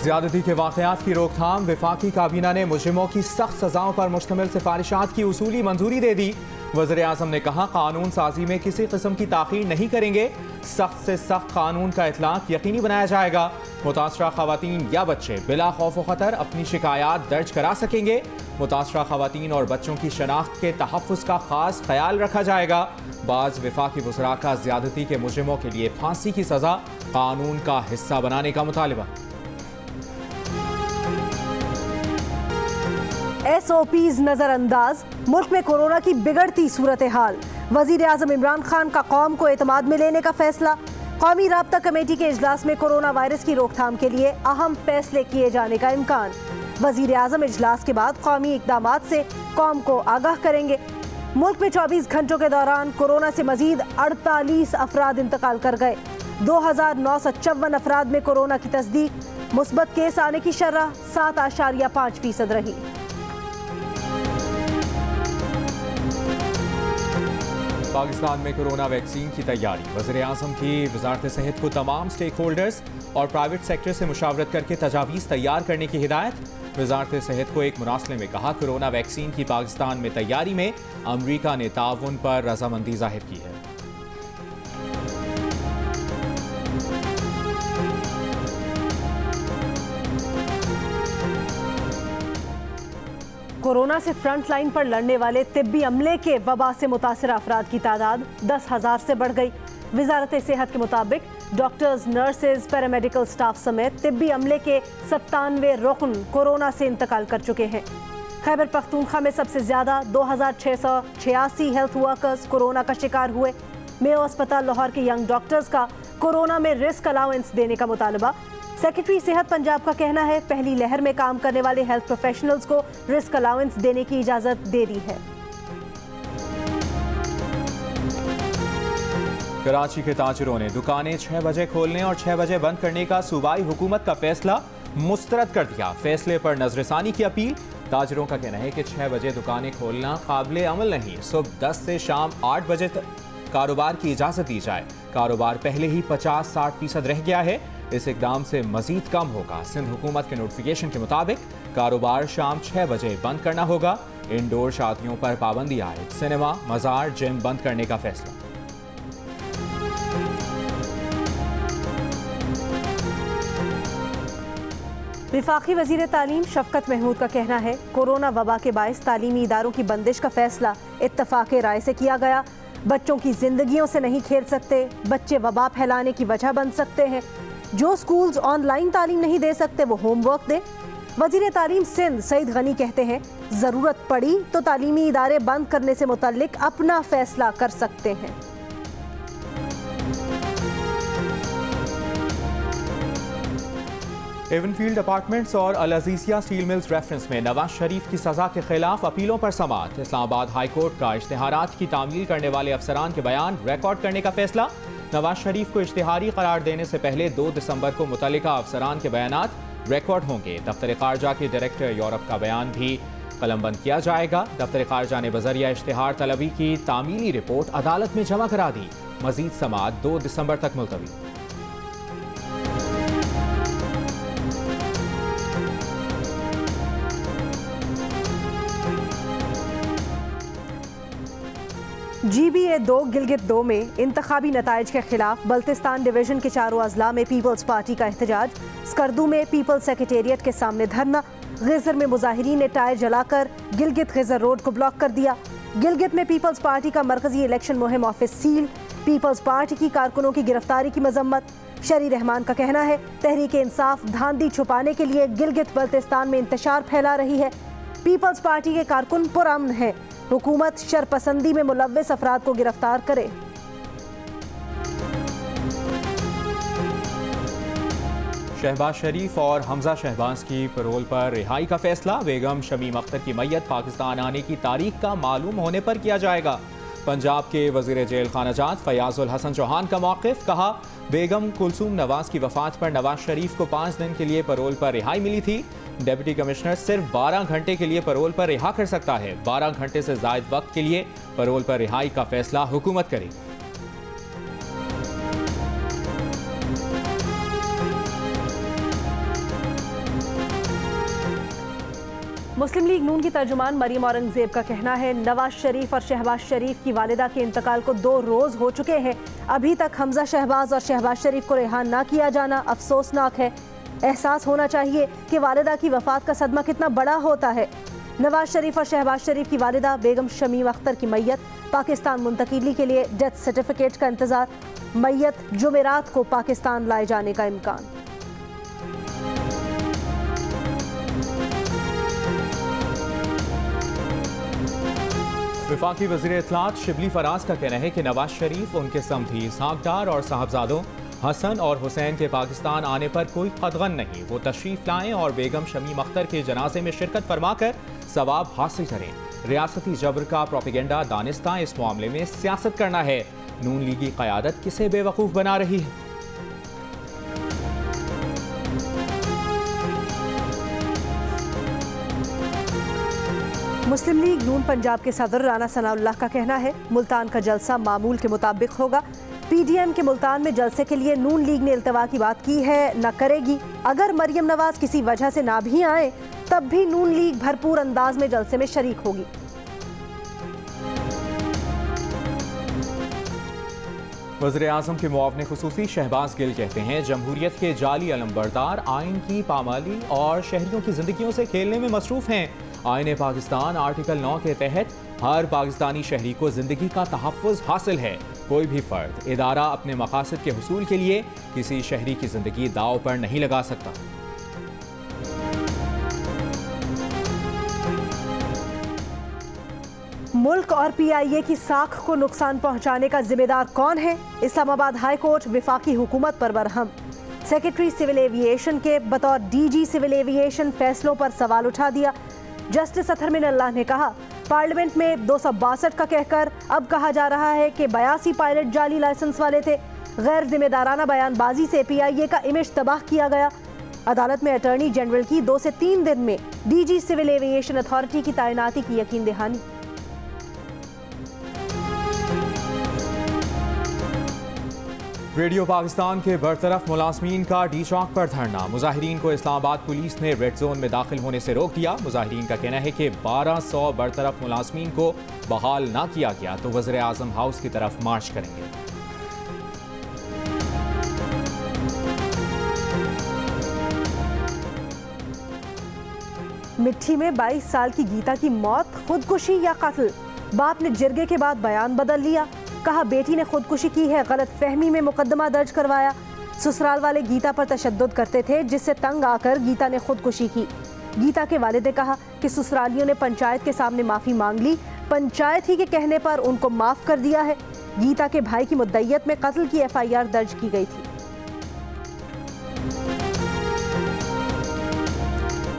ज़्यादती के वाक़यात की रोकथाम। वफाकी काबीना ने मुजरिमों की सख्त सज़ाओं पर मुश्तमिल सिफारिशात की उसूली मंजूरी दे दी। वज़ीर-ए-आज़म ने कहा, कानून साजी में किसी किस्म की ताख़ीर नहीं करेंगे। सख्त से सख्त कानून का इतलाक़ यकीनी बनाया जाएगा। मुतासरा ख़वातीन या बच्चे बिला खौफ व ख़तर अपनी शिकायत दर्ज करा सकेंगे। मुतासरा ख़वातीन और बच्चों की शनाख्त के तहफ़्फ़ुज़ का ख़ास ख्याल रखा जाएगा। बाज़ वफाकी वज़रा का ज़्यादती के मुजरिमों के लिए फांसी की सज़ा कानून का हिस्सा बनाने का मुतालिबा। SOPs नजरअंदाज, मुल्क में कोरोना की बिगड़ती सूरत हाल। वज़ीर-ए-आज़म इमरान खान का कौम को एतमाद में लेने का फैसला। कौमी राब्ता कमेटी के इजलास में कोरोना वायरस की रोकथाम के लिए अहम फैसले किए जाने का इम्कान। वज़ीर-ए-आज़म इजलास के बाद कौमी इक़दामात से कौम को आगाह करेंगे। मुल्क में 24 घंटों के दौरान कोरोना से मजीद 48 अफराद इंतकाल कर गए। 2954 अफराद में कोरोना की तस्दीक। मुस्बत केस आने की शरह 7.5% रही। पाकिस्तान में कोरोना वैक्सीन की तैयारी। वज़ीर-ए-आज़म की वज़ारत सेहत को तमाम स्टेक होल्डर्स और प्राइवेट सेक्टर से मुशावरत करके तजावीज़ तैयार करने की हिदायत। वज़ारत सेहत को एक मुरासले में कहा, कोरोना वैक्सीन की पाकिस्तान में तैयारी में अमरीका ने ताउन पर रजामंदी जाहिर की है। कोरोना से फ्रंट लाइन पर लड़ने वाले तिब्बी अमले के वबा से मुतासर अफराद की तादाद 10,000 से बढ़ गई। वज़ारत सेहत के मुताबिक डॉक्टर्स, नर्सेज, पैरामेडिकल स्टाफ समेत तिब्बी अमले के 97 रुकन कोरोना से इंतकाल कर चुके हैं। खैबर पख्तूनख्वा में सबसे ज़्यादा 2,686 हेल्थ वर्कर्स कोरोना का शिकार हुए। मेयो अस्पताल लाहौर के यंग डॉक्टर्स का कोरोना में रिस्क अलाउंस देने का मुतालबा। सेक्रेटरी सेहत पंजाब का कहना है, पहली लहर में काम करने वाले हेल्थ प्रोफेशनल्स को रिस्क अलाउंस देने की इजाजत दे दी है। कराची के ताजिरों ने दुकानें 6 बजे खोलने और 6 बजे बंद करने का सूबाई हुकूमत का फैसला मुस्तरद कर दिया। फैसले पर नजरसानी की अपील। ताजिरों का कहना है कि 6 बजे दुकानें खोलना काबिल अमल नहीं। सुबह 10 से शाम 8 बजे तक कारोबार की इजाजत दी जाए। कारोबार पहले ही 50-60% रह गया है। इस इकदाम से मजीद कम होगा। सिंध हुकूमत के नोटिफिकेशन के मुताबिक कारोबार शाम 6 बजे बंद करना होगा। इंडोर शादियों पर पाबंदी आए। सिनेमा, मज़ार, जिम बंद करने का फैसला। वफाकी वज़ीर तालीम शफकत महमूद का कहना है, कोरोना वबा के बायस तालीमी इदारों की बंदिश का फैसला इत्तफाक़े राय से किया गया। बच्चों की जिंदगियों से नहीं खेल सकते। बच्चे वबा फैलाने की वजह बन सकते हैं। जो स्कूल्स ऑनलाइन तालीम नहीं दे सकते वो होमवर्क दें। वज़ीर तालीम सिंध सईद गनी कहते हैं, ज़रूरत पड़ी तो तालीमी इदारे बंद करने से मुतल्लिक अपना फैसला कर सकते हैं। एवनफील्ड अपार्टमेंट्स और अल अजीज़िया स्टील मिल्स रेफरेंस में नवाज शरीफ की सज़ा के खिलाफ अपीलों पर समाअत। इस्लामाबाद हाई कोर्ट का इश्तिहारात की तामील करने वाले अफसरान के बयान रिकॉर्ड करने का फैसला। नवाज शरीफ को इश्तिहारी करार देने से पहले 2 दिसंबर को मुतल्लिका अफसरान के बयानात रिकॉर्ड होंगे। दफ्तर खारजा के डायरेक्टर यूरोप का बयान भी कलमबंद किया जाएगा। दफ्तर खारजा ने बजरिया इश्तिहार तलबी की तामीली रिपोर्ट अदालत में जमा करा दी। मजीद समाअत 2 दिसंबर तक मुलतवी। GBA 2 गिलगित 2 में इंतखाबी नताइज के खिलाफ बल्तिस्तान डिवीजन के चारों अजला में पीपल्स पार्टी का एहतजाज। स्कर्दू में पीपल्स सेक्रेटेरिएट के सामने धरना। गिजर में मुजाहिरीन ने टायर जलाकर गिलगित गिजर रोड को ब्लॉक कर दिया। गिलगित में पीपल्स पार्टी का मरकजी इलेक्शन मुहिम ऑफिस सील। पीपल्स पार्टी की कारकुनों की गिरफ्तारी की मजम्मत। शरी रहमान का कहना है, तहरीक इंसाफ धांधली छुपाने के लिए गिलगित बल्तिस्तान में इंतशार फैला रही है। पीपल्स पार्टी के कारकुन पुरअमन है। हुकूमत शरपसंदी में मुलव्विस अफराद को गिरफ्तार करे। शहबाज शरीफ और हमजा शहबाज की पैरोल पर रिहाई का फैसला। बेगम शमीम अख्तर की मैयत पाकिस्तान आने की तारीख का मालूम होने पर किया जाएगा। पंजाब के वजीर जेल खानाजात फयाजुल हसन चौहान का मौक़िफ़। कहा, बेगम कुलसूम नवाज की वफात पर नवाज शरीफ को 5 दिन के लिए पैरोल पर रिहाई मिली थी। डिप्टी कमिश्नर सिर्फ 12 घंटे के लिए पैरोल पर रिहा कर सकता है। 12 घंटे से ज़ायद वक्त के लिए पैरोल पर रिहाई का फैसला हुकूमत करेगी। मुस्लिम लीग नून की तर्जुमान मरियम औरंगजेब का कहना है, नवाज शरीफ और शहबाज शरीफ की वालिदा के इंतकाल को 2 रोज हो चुके हैं, अभी तक हमजा शहबाज और शहबाज शरीफ को रिहा ना किया जाना अफसोसनाक है। एहसास होना चाहिए कि वालिदा की वफात का सदमा कितना बड़ा होता है। नवाज शरीफ और शहबाज शरीफ की वालिदा बेगम शमीम अख्तर की मैयत पाकिस्तान मुंतकिली के लिए डेथ सर्टिफिकेट का इंतजार। मैयत जुमेरात को पाकिस्तान लाए जाने का इम्कान। वफाकी वज़ीर इत्तलात शिबली फराज का कहना है कि नवाज शरीफ, उनके समधी इसहाक डार और साहबजादों हसन और हुसैन के पाकिस्तान आने पर कोई कदगन नहीं। वो तशरीफ लाएं और बेगम शमीम अख्तर के जनाजे में शिरकत फरमाकर सवाब हासिल करें। रियासती जबर का प्रोपेगेंडा दानिस्तां इस मामले में सियासत करना है। नून लीगी क़यादत किसे बेवकूफ़ बना रही है। मुस्लिम लीग नून पंजाब के सदर राना सनाउल्लाह का कहना है, मुल्तान का जलसा मामूल के मुताबिक होगा। पीडीएम के मुल्तान में जलसे के लिए नून लीग ने इल्तवा की बात की है, न करेगी। अगर मरियम नवाज किसी वजह से ना भी आए तब भी नून लीग भरपूर अंदाज में जलसे में शरीक होगी। वज़ीर आज़म के मुआवने खुसूसी शहबाज गिल कहते हैं, जमहूरियत के जाली अलमबरदार आइन की पामाली और शहरियों की जिंदगियों से खेलने में मसरूफ हैं। आईन पाकिस्तान आर्टिकल 9 के तहत हर पाकिस्तानी शहरी को जिंदगी का तहफ़्फ़ुज़ हासिल है। कोई भी फर्द, इदारा अपने मकासद के हुसूल के लिए किसी शहरी की जिंदगी दाव पर नहीं लगा सकता। मुल्क और पीआईए की साख को नुकसान पहुंचाने का जिम्मेदार कौन है? इस्लामाबाद हाई कोर्ट विफाकी हुकूमत पर बरहम। सेक्रेटरी सिविल एविएशन के बतौर डीजी सिविल एविएशन फैसलों पर सवाल उठा दिया। जस्टिस अतहर मिनल्लाह ने कहा, पार्लियामेंट में 262 का कहकर अब कहा जा रहा है कि 82 पायलट जाली लाइसेंस वाले थे। गैर जिम्मेदाराना बयानबाजी से पीआईए का इमेज तबाह किया गया। अदालत में अटॉर्नी जनरल की 2 से 3 दिन में डीजी सिविल एविएशन अथॉरिटी की तैनाती की यकीन दहानी। रेडियो पाकिस्तान के बरतरफ मुलाजमीन का डी चौक पर धरना। मुजाहिरीन को इस्लामाबाद पुलिस ने रेड जोन में दाखिल होने से रोक दिया। मुजाहिरीन का कहना है कि 1200 बरतरफ मुलाजमीन को बहाल ना किया गया तो वज़ीर आज़म हाउस की तरफ मार्च करेंगे। मिट्टी में 22 साल की गीता की मौत, खुदकुशी या कत्ल? बाप ने जिरगे के बाद बयान बदल लिया। कहा, बेटी ने खुदकुशी की है, गलत फहमी में मुकदमा दर्ज करवाया। ससुराल वाले गीता पर तशद्दुद करते थे, जिससे तंग आकर गीता ने खुदकुशी की। गीता के वालिद ने कहा कि ससुरालियों ने पंचायत के सामने माफ़ी मांग ली, पंचायत ही के कहने पर उनको माफ़ कर दिया है। गीता के भाई की मुद्दइयत में कत्ल की FIR दर्ज की गई थी।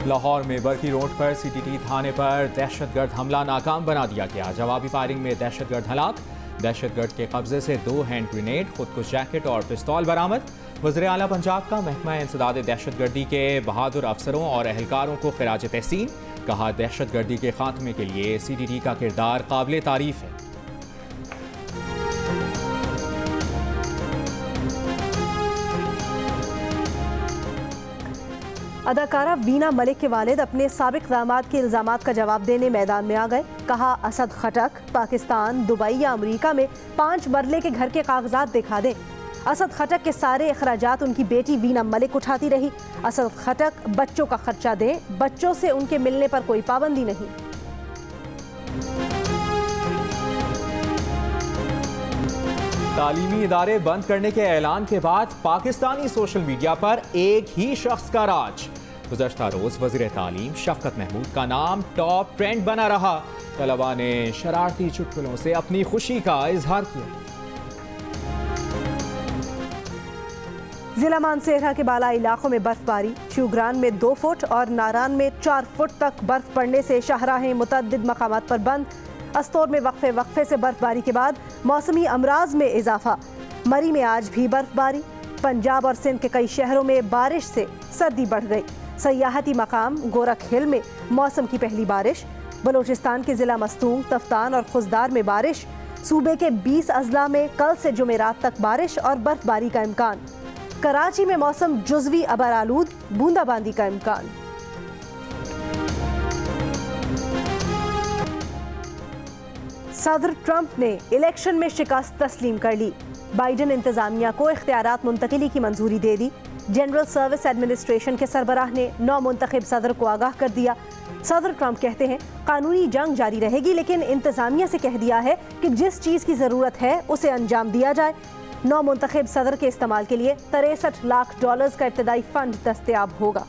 लाहौर में बरकी रोड पर CTT थाने पर दहशतगर्द हमला नाकाम बना दिया गया। जवाबी फायरिंग में दहशतगर्द हलाक। दहशतगर्द के कब्जे से 2 हैंड ग्रेनेड, खुदकुश जैकेट और पिस्तौल बरामद। वज़ीर आला पंजाब का महकमा इंसदाद दहशतगर्दी के बहादुर अफसरों और एहलकारों को खिराज तहसीन। कहा, दहशतगर्दी के खात्मे के लिए CTT का किरदार काबिल तारीफ है। अदाकारा वीना मलिक के वालिद अपने साबिक दामाद के इल्जामात का जवाब देने मैदान में आ गए। कहा, असद खटक पाकिस्तान, दुबई या अमेरिका में 5 मरले के घर के कागजात दिखा दें। असद खटक के सारे अखराजात उनकी बेटी वीना मलिक उठाती रही। असद खटक बच्चों का खर्चा दें, बच्चों से उनके मिलने पर कोई पाबंदी नहीं। तालीमी इदारे बंद करने के ऐलान के बाद पाकिस्तानी सोशल मीडिया पर एक ही शख्स का राज। गुज़श्ता रोज वज़ीर तालीम शफकत महमूद का नाम टॉप ट्रेंड बना रहा। तलबा ने शरारती चुटकुलों से अपनी खुशी का इजहार किया। जिला मानसेरा के बाला इलाकों में बर्फबारी। शुग्रान में 2 फुट और नारान में 4 फुट तक बर्फ पड़ने से शाहराहें मुतअद्दिद मकामात पर बंद। अस्तोर में वक्फे से बर्फबारी के बाद मौसमी अमराज में इजाफा। मरी में आज भी बर्फबारी। पंजाब और सिंध के कई शहरों में बारिश से सर्दी बढ़ गई। सयाहती मकाम गोरख हिल में मौसम की पहली बारिश। बलोचिस्तान के जिला मस्तूंग, तफ्तान और खुजदार में बारिश। सूबे के 20 अजला में कल से जुमेरात तक बारिश और बर्फबारी का इम्कान। कराची में मौसम जुज़वी अबर आलूद, बूंदाबांदी का इम्कान। सदर ट्रंप ने इलेक्शन में शिकस्त तस्लीम कर ली। बाइडन इंतजामिया को इख्तियारात मुंतकिली की मंजूरी दे दी। जनरल सर्विस एडमिनिस्ट्रेशन के सरबराह ने नौ मुंतखब सदर को आगाह कर दिया। सदर ट्रंप कहते हैं कानूनी जंग जारी रहेगी, लेकिन इंतजामिया से कह दिया है कि जिस चीज़ की ज़रूरत है उसे अंजाम दिया जाए। नौ मुंतखब सदर के इस्तेमाल के लिए $63 लाख का इब्तदाई फंड दस्तयाब होगा।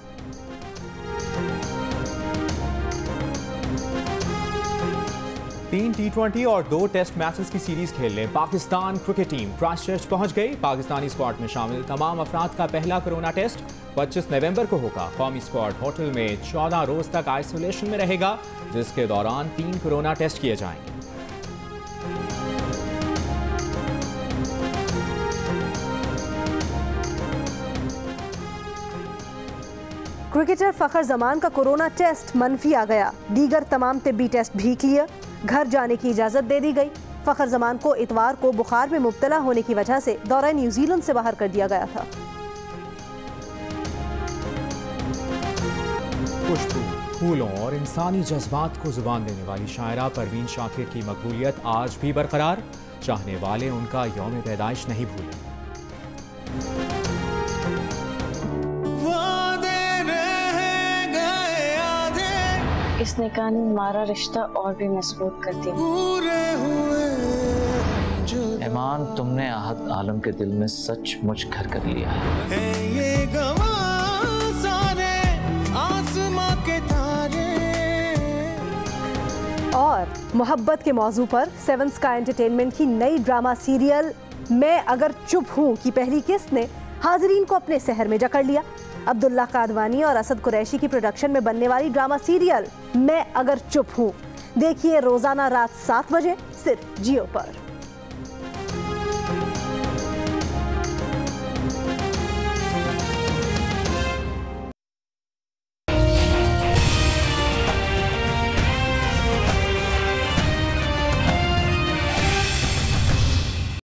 तीन T20 और 2 टेस्ट मैचेस की सीरीज खेलने पाकिस्तान क्रिकेट टीम क्राइस्टचर्च पहुंच गई। पाकिस्तानी स्क्वाड में शामिल तमाम अफराद का पहला कोरोना टेस्ट 25 नवंबर को होगा। कौमी स्क्वाड होटल में 14 रोज तक आइसोलेशन में रहेगा, जिसके दौरान 3 कोरोना टेस्ट किए जाएंगे। क्रिकेटर फखर जमान का कोरोना टेस्ट मनफी आ गया। दीगर तमाम तिब्बी टेस्ट भी क्लियर। घर जाने की इजाजत दे दी गई। फखर जमान को इतवार को बुखार में मुब्तला होने की वजह से दौरा न्यूजीलैंड से बाहर कर दिया गया था। खुशबू, फूलों और इंसानी जज्बात को जुबान देने वाली शायरा परवीन शाकिर की मकबूलियत आज भी बरकरार। चाहने वाले उनका यौम पैदाइश नहीं भूले। इस निकाह ने हमारा रिश्ता और भी मजबूत कर दिया। ईमान, तुमने आहद आलम के दिल में सचमुच घर कर लिया है। ये गवाह सारे आसमां के तारे। और मोहब्बत के मौजू पर 7 स्काई एंटरटेनमेंट की नई ड्रामा सीरियल मैं अगर चुप हूँ की पहली किस्त ने हाजरीन को अपने सहर में जकड़ लिया। अब्दुल्ला कादवानी और असद कुरैशी की प्रोडक्शन में बनने वाली ड्रामा सीरियल मैं अगर चुप हूँ देखिए रोजाना रात 7 बजे सिर्फ जियो पर।